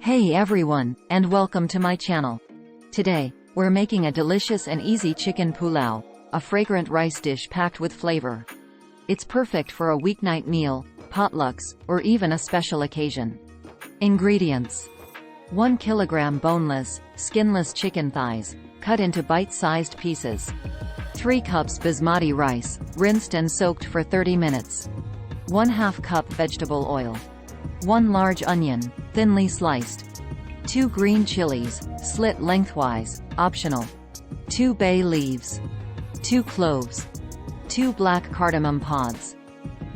Hey everyone, and welcome to my channel. Today, we're making a delicious and easy chicken pulao, a fragrant rice dish packed with flavor. It's perfect for a weeknight meal, potlucks, or even a special occasion. Ingredients: 1 kilogram boneless, skinless chicken thighs, cut into bite-sized pieces. 3 cups basmati rice, rinsed and soaked for 30 minutes. 1/2 cup vegetable oil. 1 large onion, thinly sliced. 2 green chilies, slit lengthwise, optional. 2 bay leaves. 2 cloves. 2 black cardamom pods.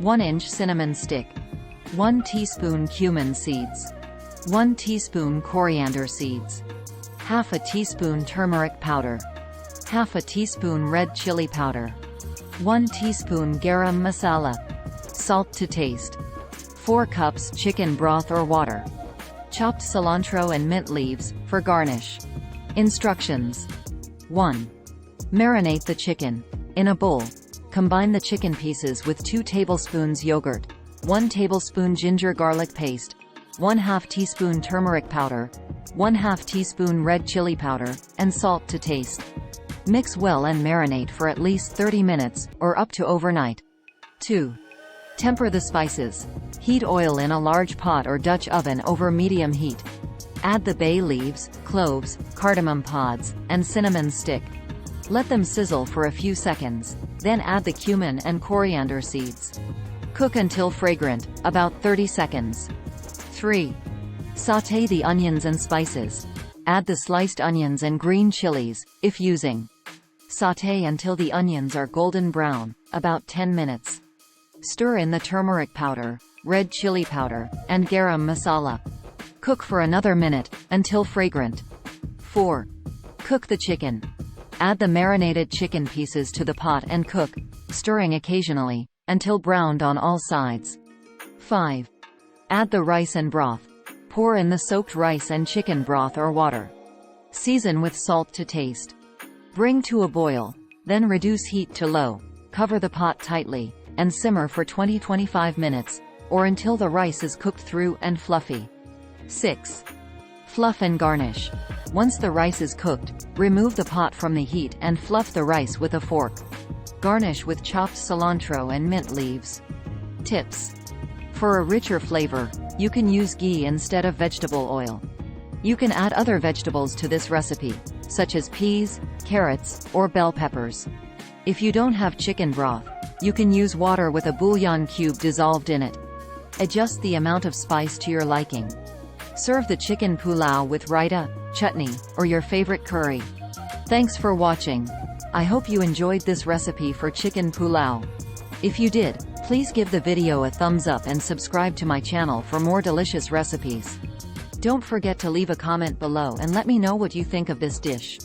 1-inch cinnamon stick. 1 teaspoon cumin seeds. 1 teaspoon coriander seeds. Half a teaspoon turmeric powder. Half a teaspoon red chili powder. 1 teaspoon garam masala. Salt to taste. 4 cups chicken broth or water. Chopped cilantro and mint leaves, for garnish. Instructions. 1. Marinate the chicken. In a bowl, combine the chicken pieces with 2 tablespoons yogurt, 1 tablespoon ginger garlic paste, 1/2 teaspoon turmeric powder, 1/2 teaspoon red chili powder, and salt to taste. Mix well and marinate for at least 30 minutes, or up to overnight. 2. Temper the spices. Heat oil in a large pot or Dutch oven over medium heat. Add the bay leaves, cloves, cardamom pods, and cinnamon stick. Let them sizzle for a few seconds, then add the cumin and coriander seeds. Cook until fragrant, about 30 seconds. 3. Sauté the onions and spices. Add the sliced onions and green chilies, if using. Sauté until the onions are golden brown, about 10 minutes. Stir in the turmeric powder, red chili powder, and garam masala. Cook for another minute, until fragrant. 4. Cook the chicken. Add the marinated chicken pieces to the pot and cook, stirring occasionally, until browned on all sides. 5. Add the rice and broth. Pour in the soaked rice and chicken broth or water. Season with salt to taste. Bring to a boil, then reduce heat to low. Cover the pot tightly, and simmer for 20–25 minutes, or until the rice is cooked through and fluffy. 6. Fluff and garnish. Once the rice is cooked, remove the pot from the heat and fluff the rice with a fork. Garnish with chopped cilantro and mint leaves. Tips. For a richer flavor, you can use ghee instead of vegetable oil. You can add other vegetables to this recipe, such as peas, carrots, or bell peppers. If you don't have chicken broth, you can use water with a bouillon cube dissolved in it. Adjust the amount of spice to your liking. Serve the chicken pulao with raita, chutney, or your favorite curry. Thanks for watching. I hope you enjoyed this recipe for chicken pulao. If you did, please give the video a thumbs up and subscribe to my channel for more delicious recipes. Don't forget to leave a comment below and let me know what you think of this dish.